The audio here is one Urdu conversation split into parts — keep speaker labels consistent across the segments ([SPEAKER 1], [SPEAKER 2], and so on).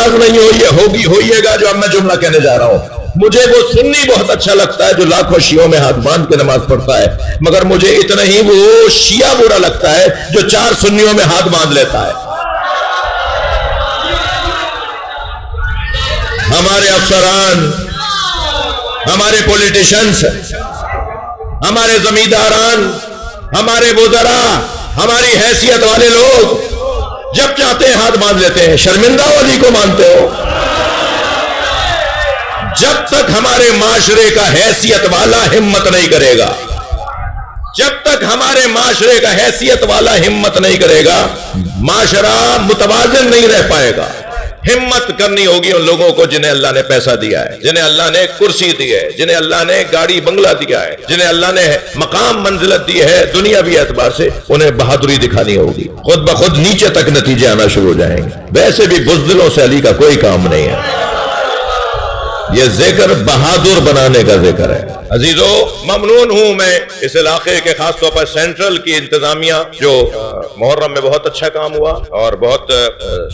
[SPEAKER 1] نماز نہیں ہوئیے گا جو اب میں جملہ کہنے جا رہا ہوں. مجھے وہ سنی بہت اچھا لگتا ہے جو لاکھوں شیعوں میں ہاتھ باندھ کے نماز پڑھتا ہے, مگر مجھے اتنا ہی وہ شیعہ برا لگتا ہے جو 4 سنیوں میں ہاتھ باندھ لیتا ہے. ہمارے افسران, ہمارے پولیٹیشنز, ہمارے زمینداران, ہمارے وزراء, ہماری حیثیت والے لوگ جب چاہتے ہیں ہاتھ باندھ لیتے ہیں. شرمندہ والی کو مانتے ہو؟ جب تک ہمارے معاشرے کا حیثیت والا ہمت نہیں کرے گا, جب تک ہمارے معاشرے کا حیثیت والا ہمت نہیں کرے گا, معاشرہ متوازن نہیں رہ پائے گا. ہمت کرنی ہوگی ان لوگوں کو جنہیں اللہ نے پیسہ دیا ہے, جنہیں اللہ نے کرسی دی ہے, جنہیں اللہ نے گاڑی بنگلہ دیا ہے, جنہیں اللہ نے مقام منزلت دی ہے دنیاوی اعتبار سے. انہیں بہادری دکھانی ہوگی. خود بخود نیچے تک نتیجے آنا شروع ہو جائیں گے. ویسے بھی بزدلوں سے علی کا کوئی کام نہیں ہے. یہ ذکر بہادر بنانے کا ذکر ہے. عزیزو, ممنون ہوں میں اس علاقے کے, خاص طور پر سینٹرل کی انتظامیہ جو محرم میں بہت اچھا کام ہوا اور بہت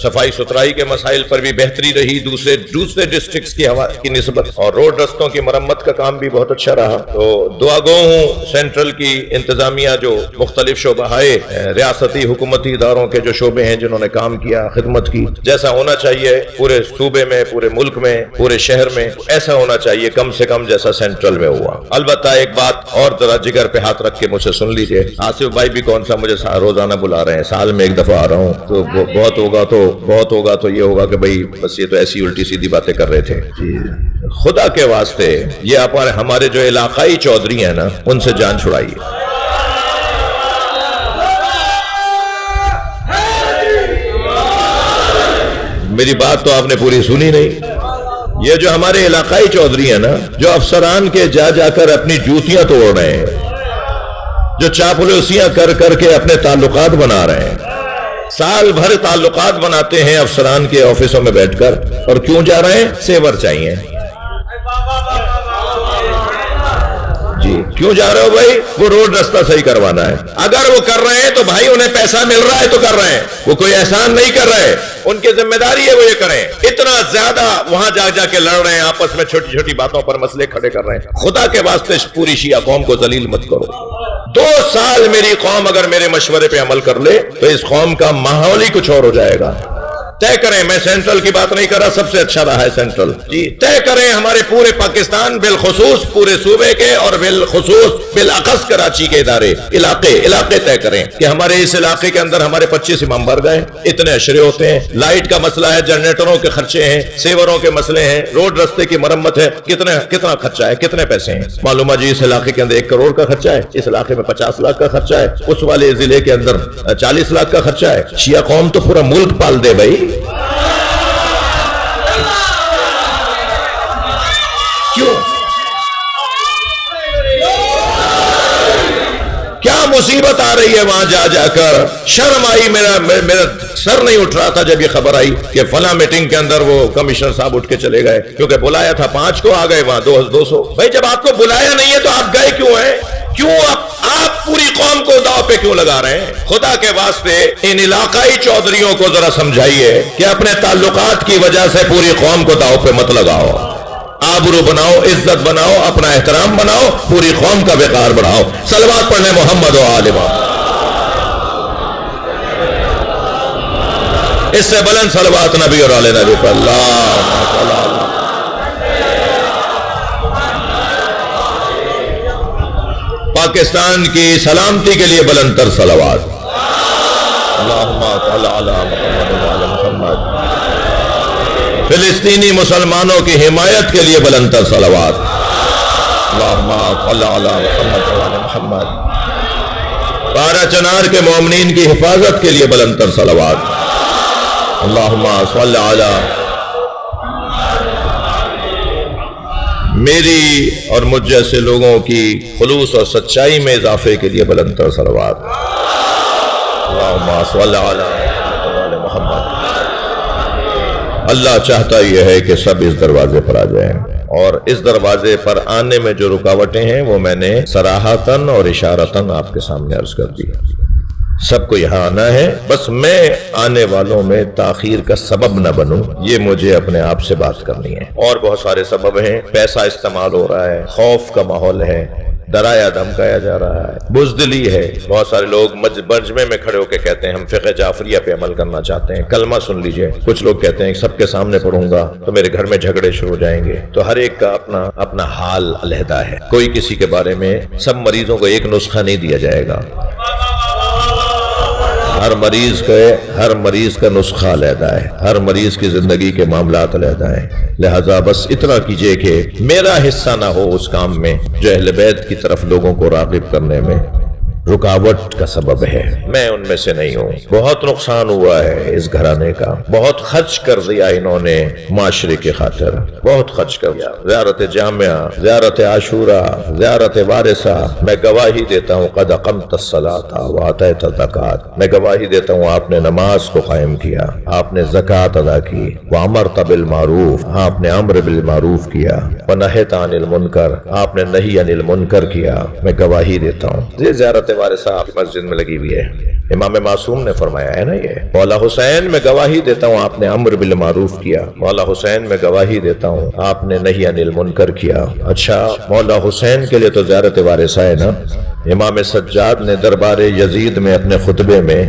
[SPEAKER 1] صفائی ستھرائی کے مسائل پر بھی بہتری رہی دوسرے ڈسٹرکٹس کی نسبت, اور روڈ رستوں کی مرمت کا کام بھی بہت اچھا رہا. تو دعا گو ہوں سینٹرل کی انتظامیہ جو مختلف شعبہ ریاستی حکومتی اداروں کے جو شعبے ہیں جنہوں نے کام کیا, خدمت کی, جیسا ہونا چاہیے پورے صوبے میں, پورے ملک میں, پورے شہر میں ایسا ہونا چاہیے کم سے کم جیسا سینٹرل میں ہوا. البتہ ایک بات اور ذرا جگر پہ ہاتھ رکھ کے مجھ سے سن لیجئے. آصف بھائی بھی کون سا مجھے روزانہ بلا رہے ہیں, سال میں ایک دفعہ آ رہا ہوں, تو بہت ہوگا تو یہ ہوگا کہ بھئی بس یہ تو ایسی الٹی سیدھی باتیں کر رہے تھے. خدا کے واسطے یہ ہمارے جو علاقائی چودھری ہیں نا, ان سے جان چھڑائیے. میری بات تو آپ نے پوری سنی نہیں. یہ جو ہمارے علاقائی چودھری ہیں نا, جو افسران کے جا کر اپنی جوتیاں توڑ رہے ہیں, جو چاپلوسیاں کر کے اپنے تعلقات بنا رہے ہیں, سال بھر تعلقات بناتے ہیں افسران کے آفسوں میں بیٹھ کر, اور کیوں جا رہے ہیں؟ سیور چاہیے. جی کیوں جا رہے ہو بھائی؟ وہ روڈ رستہ صحیح کروانا ہے. اگر وہ کر رہے ہیں تو بھائی انہیں پیسہ مل رہا ہے تو کر رہے ہیں, وہ کوئی احسان نہیں کر رہے. ان کی ذمہ داری ہے وہ یہ کریں. اتنا زیادہ وہاں جا کے لڑ رہے ہیں آپس میں, چھوٹی چھوٹی باتوں پر مسئلے کھڑے کر رہے ہیں. خدا کے واسطے پوری شیعہ قوم کو ذلیل مت کرو. 2 سال میری قوم اگر میرے مشورے پہ عمل کر لے تو اس قوم کا ماحول ہی کچھ اور ہو جائے گا. طے کریں, میں سینٹرل کی بات نہیں کر رہا, سب سے اچھا رہا ہے سینٹرل. جی طے کریں ہمارے پورے پاکستان, بالخصوص پورے صوبے کے, اور بالخصوص بالاخص کراچی کے ادارے, علاقے طے کریں کہ ہمارے اس علاقے کے اندر ہمارے 25 امام بر گئے, اتنے اشرے ہوتے ہیں, لائٹ کا مسئلہ ہے, جنریٹروں کے خرچے ہیں, سیوروں کے مسئلے ہیں, روڈ رستے کی مرمت ہے, کتنا خرچہ ہے, کتنے پیسے ہیں. معلوم جی اس علاقے کے اندر 1 کروڑ کا خرچہ ہے, اس علاقے میں 50 لاکھ کا خرچہ ہے, اس والے ضلع کے اندر 40 لاکھ کا خرچہ ہے. شیعہ قوم تو پورا ملک پال دے بھائی. کیوں؟ کیا مصیبت آ رہی ہے وہاں جا کر؟ شرم آئی, میرا سر نہیں اٹھ رہا تھا جب یہ خبر آئی کہ فلاں میٹنگ کے اندر وہ کمشنر صاحب اٹھ کے چلے گئے, کیونکہ بلایا تھا 5 کو, آ گئے وہاں 200. بھائی جب آپ کو بلایا نہیں ہے تو آپ گئے کیوں ہیں؟ کیوں آپ پوری قوم کو داؤ پہ کیوں لگا رہے ہیں؟ خدا کے واسطے ان علاقائی چودھریوں کو ذرا سمجھائیے کہ اپنے تعلقات کی وجہ سے پوری قوم کو داؤ پہ مت لگاؤ. آبرو بناؤ, عزت بناؤ, اپنا احترام بناؤ, پوری قوم کا وقار بڑھاؤ. صلوات پڑھنے محمد و آل محمد. اس سے بلند صلوات نبی اور آل نبی پر. اللہ پاکستان کی سلامتی کے لیے بلند تر صلوات. اللہم صل علی محمد و آل محمد. فلسطینی مسلمانوں کی حمایت کے لیے بلند تر صلوات. اللہم صل علی محمد و آل محمد. پارہ چنار کے مومنین کی حفاظت کے لیے بلند تر صلوات. اللہم صل علی. میری اور مجھ جیسے لوگوں کی خلوص اور سچائی میں اضافے کے لیے بلند تر صلوات. اللہم صل علی محمد. اللہ چاہتا یہ ہے کہ سب اس دروازے پر آ جائیں, اور اس دروازے پر آنے میں جو رکاوٹیں ہیں وہ میں نے صراحتاً اور اشارتاً آپ کے سامنے عرض کر دی. سب کو یہاں آنا ہے، بس میں آنے والوں میں تاخیر کا سبب نہ بنوں، یہ مجھے اپنے آپ سے بات کرنی ہے۔ اور بہت سارے سبب ہیں، پیسہ استعمال ہو رہا ہے، خوف کا ماحول ہے، ڈرایا دھمکایا جا رہا ہے، بزدلی ہے۔ بہت سارے لوگ مجمع میں کھڑے ہو کے کہتے ہیں ہم فقہ جعفریہ پہ عمل کرنا چاہتے ہیں، کلمہ سن لیجئے۔ کچھ لوگ کہتے ہیں سب کے سامنے پڑھوں گا تو میرے گھر میں جھگڑے شروع ہو جائیں گے۔ تو ہر ایک کا اپنا حال علیحدہ ہے، کوئی کسی کے بارے میں، سب مریضوں کو ایک نسخہ نہیں دیا جائے گا، ہر مریض کا نسخہ علیحدہ ہے، ہر مریض کی زندگی کے معاملات علیحدہ ہیں۔ لہذا بس اتنا کیجئے کہ میرا حصہ نہ ہو اس کام میں جو اہل بیت کی طرف لوگوں کو راغب کرنے میں رکاوٹ کا سبب ہے، میں ان میں سے نہیں ہوں۔ بہت نقصان ہوا ہے اس گھرانے کا، بہت خرچ کر دیا انہوں نے معاشرے کی خاطر، بہت خرچ کر دیا۔ زیارت جامعہ، زیارت عاشورہ، زیارت وارثہ، میں گواہی دیتا ہوں قد اقمت الصلاۃ وآتیت الزکوٰۃ، میں گواہی دیتا ہوں آپ نے نماز کو قائم کیا، آپ نے زکوٰۃ ادا کی، وامرت بالمعروف، آپ نے امر بالمعروف کیا، ونہیت عن المنکر، آپ نے نہی عن المنکر کیا، میں گواہی دیتا ہوں۔ یہ زیارت وارثہ آپ کی مسجد میں لگی ہوئی ہے، امام معصوم نے فرمایا ہے نا یہ۔ مولا حسین میں گواہی دیتا ہوں آپ نے امر بالمعروف کیا، مولا حسین میں گواہی دیتا ہوں آپ نے نہی عن المنکر کیا۔ اچھا، مولا حسین کے لیے تو زیارت وارثہ ہے نا۔ امام سجاد نے دربار یزید میں اپنے خطبے میں،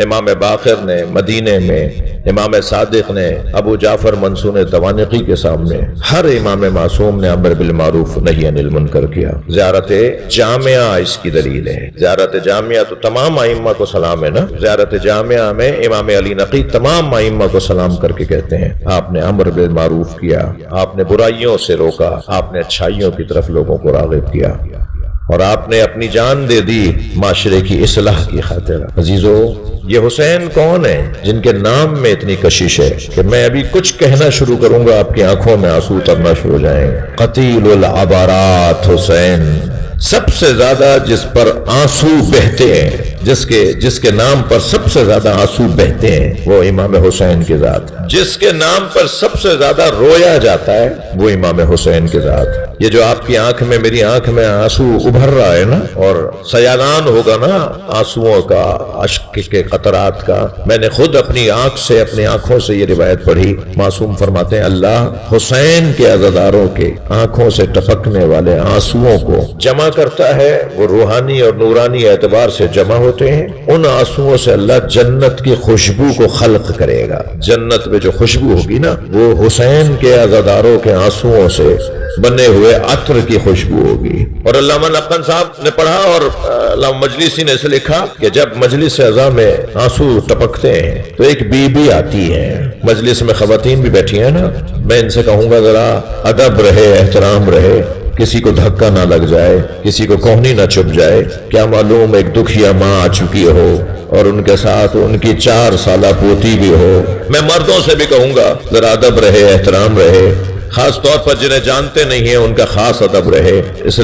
[SPEAKER 1] امام باقر نے مدینے میں، امام صادق نے ابو جعفر منصور دوانقی کے سامنے، ہر امام معصوم نے امر بالمعروف نہی عن المنکر کیا۔ زیارت جامعہ اس کی دلیل ہے۔ زیارت جامعہ تو تمام ائمہ کو سلام ہے نا، زیارت جامعہ میں امام علی نقی تمام ائمہ کو سلام کر کے کہتے ہیں آپ نے امر بالمعروف کیا، آپ نے برائیوں سے روکا، آپ نے اچھائیوں کی طرف لوگوں کو راغب کیا، اور آپ نے اپنی جان دے دی معاشرے کی اصلاح کی خاطر۔ عزیزو، یہ حسین کون ہے جن کے نام میں اتنی کشش ہے کہ میں ابھی کچھ کہنا شروع کروں گا آپ کی آنکھوں میں آنسو اترنا شروع ہو جائیں۔ قتیل العبارات حسین، سب سے زیادہ جس پر آنسو بہتے ہیں، جس کے نام پر سب سے زیادہ آنسو بہتے ہیں، وہ امام حسین کی ذات۔ جس کے نام پر سب سے زیادہ رویا جاتا ہے وہ امام حسین کی ذات۔ یہ جو آپ کی آنکھ میں، میری آنکھ میں آنسو ابھر رہا ہے نا، اور سیلان ہوگا نا آنسوؤں کا، اشک کے قطرات کا، میں نے خود اپنی آنکھ سے، اپنی آنکھوں سے یہ روایت پڑھی۔ معصوم فرماتے ہیں اللہ حسین کے عزاداروں کے آنکھوں سے ٹپکنے والے آنسوؤں کو جمع کرتا ہے، وہ روحانی اور نورانی اعتبار سے جمع ہوتے ہیں، ان آنسوؤں سے اللہ جنت کی خوشبو کو خلق کرے گا۔ جنت میں جو خوشبو ہوگی نا، وہ حسین کے عزاداروں کے آنسوؤں سے بنے ہوئے عطر کی خوشبو ہوگی۔ اور علامہ نقن صاحب نے پڑھا، اور علامہ مجلسی نے اسے لکھا کہ جب مجلس اعزا میں آنسو ٹپکتے ہیں تو ایک بی بی آتی ہے، مجلس میں خواتین بھی بیٹھی ہیں نا، میں ان سے کہوں گا ذرا ادب رہے، احترام رہے، کسی کو دھکا نہ لگ جائے، کسی کو کوہنی نہ چپ جائے، کیا معلوم ایک دکھیا ماں آ چکی ہو اور ان کے ساتھ ان کی 4 سالہ پوتی بھی ہو۔ میں مردوں سے بھی کہوں گا ذرا ادب رہے، احترام رہے، خاص طور پر جنہیں جانتے نہیں ہیں ان کا خاص ادب رہے، اس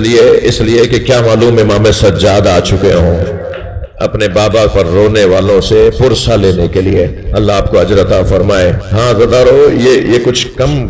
[SPEAKER 1] لیے کہ کیا معلوم امام سجاد آ چکے ہوں اپنے بابا پر رونے والوں سے پرسہ لینے کے لیے۔ اللہ آپ کو اجر عطا فرمائے۔ ہاں عزادارو، یہ کچھ کم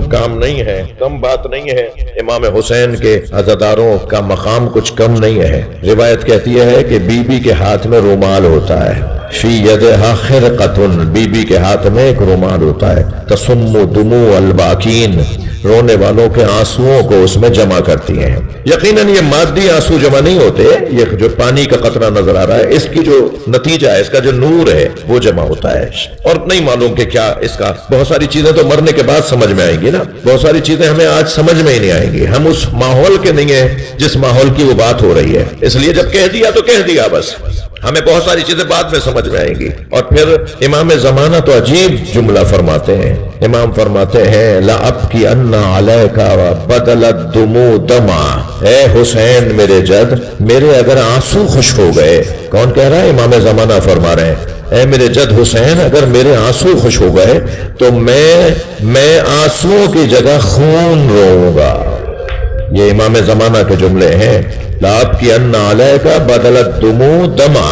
[SPEAKER 1] کام نہیں ہے، کم بات نہیں ہے۔ امام حسین کے عزاداروں کا مقام کچھ کم نہیں ہے۔ روایت کہتی ہے کہ بی بی کے ہاتھ میں رومال ہوتا ہے، فی یدہا خرقۃ، بی بی کے ہاتھ میں ایک رومال ہوتا ہے، تصم دموع الباکین، رونے والوں کے آنسوؤں کو اس میں جمع کرتی ہیں۔ یقیناً یہ مادی آنسو جمع نہیں ہوتے، یہ جو پانی کا قطرہ نظر آ رہا ہے اس کی جو نتیجہ ہے، اس کا جو نور ہے وہ جمع ہوتا ہے۔ اور نہیں معلوم کہ کیا اس کا، بہت ساری چیزیں تو مرنے کے بعد سمجھ میں آئیں گی نا، بہت ساری چیزیں ہمیں آج سمجھ میں ہی نہیں آئیں گی، ہم اس ماحول کے نہیں ہیں جس ماحول کی وہ بات ہو رہی ہے، اس لیے جب کہہ دیا تو کہہ دیا بس، ہمیں بہت ساری چیزیں بعد میں سمجھ میں آئیں گی۔ اور پھر امام زمانہ تو عجیب جملہ فرماتے ہیں، امام فرماتے ہیں لا ابکی انا علیک بدل الدموع دمع، اے حسین میرے جد، میرے اگر آنسو خشک ہو گئے، کون کہہ رہا ہے؟ امام زمانہ فرما رہے ہیں اے میرے جد حسین، اگر میرے آنسو خشک ہو گئے تو میں آنسوؤں کی جگہ خون روؤں گا۔ یہ امام زمانہ کے جملے ہیں، لا ابکی انا علیک بدل الدموع دمع،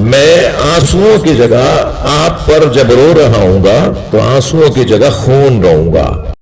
[SPEAKER 1] میں آنسوؤں کی جگہ آپ پر جب رو رہا ہوں گا تو آنسوؤں کی جگہ خون روؤں گا۔